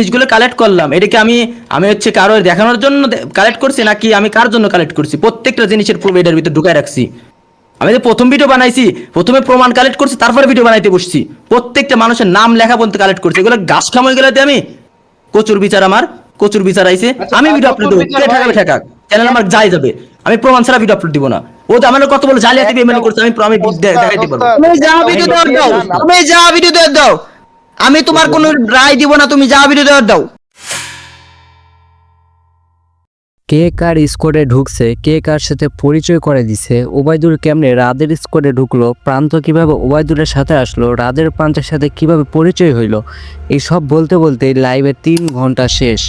জিনিসগুলো কালেক্ট করলাম, এটা কি আমি আমি হচ্ছে কারো দেখানোর জন্য কালেক্ট করছি নাকি আমি কার জন্য কালেক্ট করছি? প্রত্যেকটা জিনিসের প্রুফ এটার ভিতরে ঢুকায় রাখছি। আমি যে প্রথম ভিডিও বানাইছি, প্রথমে প্রমাণ কালেক্ট করছি, তারপরে ভিডিও বানাইতে বসছি। প্রত্যেকটা মানুষের নাম লেখা পর্যন্ত কালেক্ট করছি। এগুলো গাছ খামো এগুলোতে আমি কচুর বিচার, আমার কচুর বিচার আইছে, আচ্ছা, আমি ভিডিও আপলোড কচুর দেবো, বিচার কে ভাই। ঠেকাবে ঠেকাক, চ্যানেল আমার যাই যাবে, আমি প্রমাণ ছাড়া ভিডিও আপলোড দিব না। ও তো আমার কত বলে জালিয়াতি পেমেন্ট করছে, আমি আমি দেখাইতে পারবো। ওস্তাদ, তুমি যা একটা ভিডিও অনুরোধ দেওয়ার দিয়ে দাও, যান। তুমি যা ভিডিও দেওয়ার দাও, আমি তোমার কোনো রায় দিব না, তুমি যা ভিডিও দেওয়ার দাও। কে কার স্কোয়াডে ঢুকছে, কে কার সাথে পরিচয় করে দিছে, ওবায়দুল কেমনে রাদের স্কোয়াডে ঢুকলো, প্রান্ত কিভাবে ওবায়দুলের সাথে আসলো, রাদের প্রান্তের সাথে কিভাবে পরিচয় হইলো, এই সব বলতে বলতে লাইভে 3 ঘন্টা শেষ।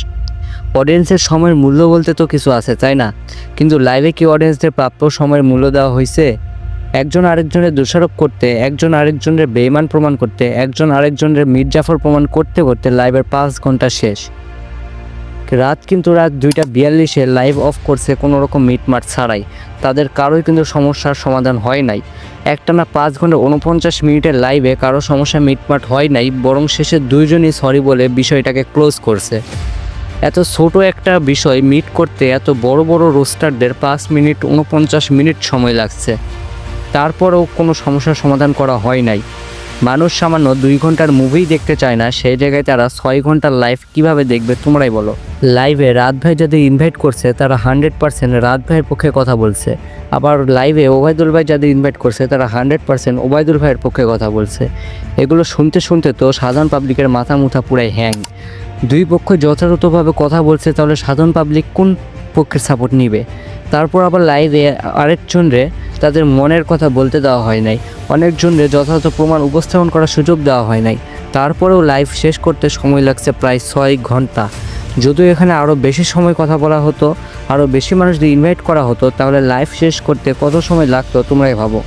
অডিয়েন্সের সময়ের মূল্য বলতে তো কিছু আছে, তাই না? কিন্তু লাইভে কি অডিয়েন্সদের প্রাপ্য সময়ের মূল্য দেওয়া হয়েছে? একজন আরেকজনের দোষারোপ করতে, একজন আরেকজনের বেঈমান প্রমাণ করতে, একজন আরেকজনের মির্জাফর প্রমাণ করতে করতে লাইভের 5 ঘন্টা শেষ। রাত কিন্তু রাত 2:42-এ লাইভ অফ করছে কোনো রকম মিটমাট ছাড়াই। তাদের কারোই কিন্তু সমস্যার সমাধান হয় নাই। একটানা 5 ঘন্টা 49 মিনিটের লাইভে কারো সমস্যা মিটমাট হয় নাই, বরং শেষে দুইজনই সরি বলে বিষয়টাকে ক্লোজ করছে। এত ছোট একটা বিষয় মিট করতে এত বড় বড় রোস্টারদের 5 মিনিট 49 মিনিট সময় লাগছে, তারপরেও কোনো সমস্যার সমাধান করা হয় নাই। মানুষ সামান্য 2 ঘন্টার মুভি দেখতে চায় না, সেই জায়গায় তারা 6 ঘন্টার লাইভ কিভাবে দেখবে তোমরাই বলো। লাইভে রাত ভাই যাদের ইনভাইট করছে তারা 100% রাত ভাইয়ের পক্ষে কথা বলছে, আবার লাইভে ওবায়দুল ভাই যাদের ইনভাইট করছে তারা 100% ওবায়দুল ভাইয়ের পক্ষে কথা বলছে। এগুলো শুনতে শুনতে তো সাধারণ পাবলিকের মাথা মুথা পুরাই হ্যাং। দুই পক্ষ যথাযথভাবে কথা বলছে, তাহলে সাধারণ পাবলিক কোন পক্ষের সাপোর্ট নিবে? তারপর আবার লাইভে আরেকজনরে তাদের মনের কথা বলতে দেওয়া হয় নাই, অনেকজনরে যথাযথ প্রমাণ উপস্থাপন করার সুযোগ দেওয়া হয় নাই, তারপরেও লাইভ শেষ করতে সময় লাগছে প্রায় 6 ঘন্টা। যদিও এখানে আরও বেশি সময় কথা বলা হতো, আরও বেশি মানুষ যদি ইনভাইট করা হতো, তাহলে লাইভ শেষ করতে কত সময় লাগতো তোমরাই ভাবো।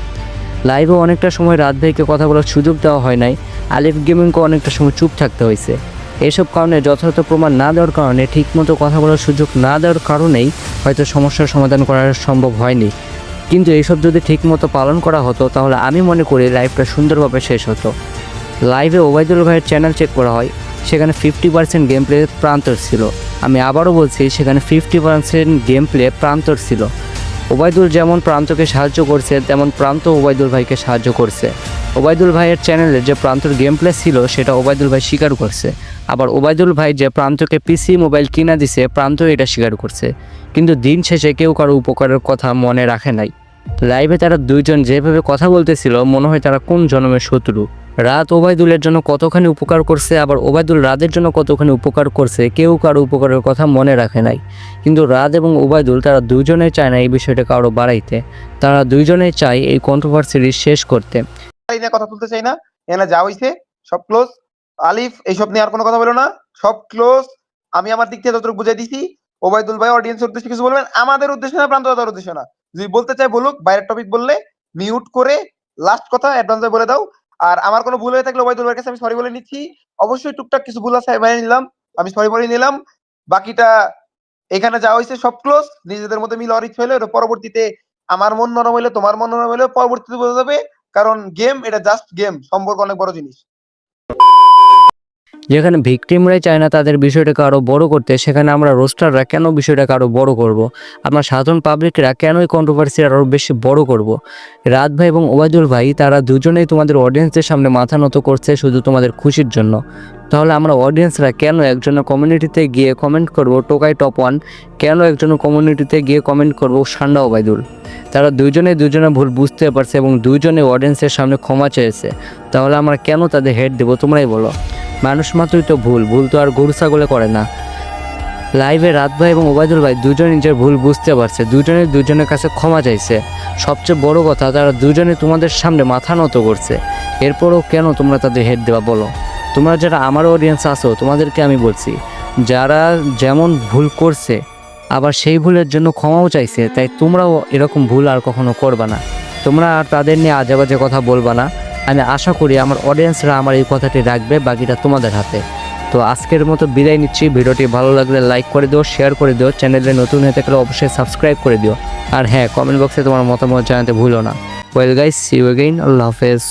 লাইভেও অনেকটা সময় রাত ভাইকে কথা বলার সুযোগ দেওয়া হয় নাই, আলিফ গেমিংকে অনেকটা সময় চুপ থাকতে হয়েছে। এসব কারণে যথাযথ প্রমাণ না দেওয়ার কারণে, ঠিকমতো কথা বলার সুযোগ না দেওয়ার কারণেই হয়তো সমস্যার সমাধান করা সম্ভব হয়নি। কিন্তু এইসব যদি ঠিকমতো পালন করা হতো তাহলে আমি মনে করি লাইভটা সুন্দরভাবে শেষ হতো। লাইভে ওবায়দুল ভাইয়ের চ্যানেল চেক করা হয়, সেখানে 50% গেম প্লে প্রান্তর ছিল। আমি আবারও বলছি, সেখানে 50% গেম প্লে প্রান্তর ছিল। ওবায়দুল যেমন প্রান্তকে সাহায্য করছে, তেমন প্রান্ত ওবায়দুল ভাইকে সাহায্য করছে। ওবায়দুল ভাইয়ের চ্যানেলে যে প্রান্তর গেম প্লে ছিল সেটা ওবায়দুল ভাই স্বীকার করছে, আবার ওবায়দুল ভাই যে প্রান্তকে পিসি মোবাইল কিনা দিছে প্রান্ত এটা স্বীকার করছে। কিন্তু দিন শেষে কেউ কারো উপকারের কথা মনে রাখে নাই। লাইভে তারা দুইজন যেভাবে কথা বলতেছিল মনে হয় তারা কোন জন্মের শত্রু। রাত ওবায়দুলের জন্য কতখানি উপকার করছে, আবার ওবায়দুল রাদের জন্য কতখানি উপকার করছে, কেউ কারো উপকারের কথা মনে রাখে নাই। কিন্তু রাত এবং ওবায়দুল তারা দুইজনেই চায় না এই বিষয়টা কারো বাড়াইতে, তারা দুইজনেই চায় এই কন্ট্রোভার্সি শেষ করতে। কথা তুলতে চাই না, এখানে যা হইছে সব ক্লোজ। আলিফ এইসব নিয়ে আর কোনো কথা বলো না, সব ক্লোজ। আমি আমার দিক থেকে যতটুকু বুঝাই দিছি। ওবায়দুল ভাই অডিয়েন্সের উদ্দেশ্যে কিছু বলবেন? আমাদের উদ্দেশ্যে না, প্রান্ত দাদার উদ্দেশ্যে না। যদি বলতে চাই বলুক, বাইরের টপিক বললে মিউট করে লাস্ট কথা অ্যাডভান্স বলে দাও। আর আমার কোনো ভুল হয়ে থাকলে ওবায়দুল ভাইয়ের কাছে আমি সরি বলে নিচ্ছি। অবশ্যই টুকটাক কিছু ভুল আছে, মেনে নিলাম, আমি সরি বলে নিলাম। বাকিটা এখানে যা হয়েছে সব ক্লোজ। নিজেদের মধ্যে মিল অরিচ হইলে ওটা পরবর্তীতে আমার মন নরম হইলে, তোমার মন নরম হইলে পরবর্তীতে বোঝা যাবে। কারণ গেম এটা জাস্ট গেম, সম্পর্ক অনেক বড় জিনিস। যেখানে ভিকটিমরাই চায় না তাদের বিষয়টাকে আরও বড় করতে, সেখানে আমরা রোস্টাররা কেন বিষয়টাকে আরও বড় করব? আমরা সাধারণ পাবলিকরা কেন এই কন্ট্রোভার্সি আরও বেশি বড় করব? রাত ভাই এবং ওবায়দুল ভাই তারা দুজনেই তোমাদের অডিয়েন্সদের সামনে মাথা নত করছে শুধু তোমাদের খুশির জন্য। তাহলে আমরা অডিয়েন্সরা কেন একজনের কমিউনিটিতে গিয়ে কমেন্ট করব টোকাই টপ 1, কেন একজনের কমিউনিটিতে গিয়ে কমেন্ট করব সান্ডা ওবায়দুল? তারা দুজনের ভুল বুঝতে পারছে এবং দুজনে অডিয়েন্সের সামনে ক্ষমা চেয়েছে। তাহলে আমরা কেন তাদের হেড দেবো তোমরাই বলো? মানুষ মাত্রই তো ভুল, ভুল তো আর গরু ছাগলে করে না। লাইভে রাত ভাই এবং ওবায়দুল ভাই দুজনে নিজের ভুল বুঝতে পারছে, দুজনের কাছে ক্ষমা চাইছে। সবচেয়ে বড় কথা, তারা দুজনে তোমাদের সামনে মাথা নত করছে। এরপরও কেন তোমরা তাদের হেড দেওয়া বলো? তোমরা যারা আমার অডিয়েন্স আছো তোমাদেরকে আমি বলছি, যারা যেমন ভুল করছে আবার সেই ভুলের জন্য ক্ষমাও চাইছে, তাই তোমরাও এরকম ভুল আর কখনো করবা না। তোমরা আর তাদের নিয়ে আজে বাজে কথা বলবা না। আমি আশা করি আমার অডিয়েন্সরা আমার এই কথাটি রাখবে, বাকিটা তোমাদের হাতে। তো আজকের মতো বিদায় নিচ্ছি। ভিডিওটি ভালো লাগলে লাইক করে দিও, শেয়ার করে দিও, চ্যানেলে নতুন হয়ে থাকলে অবশ্যই সাবস্ক্রাইব করে দিও। আর হ্যাঁ, কমেন্ট বক্সে তোমার মতামত জানাতে ভুলো না। Well guys, see you again. আল্লাহ হাফেজ।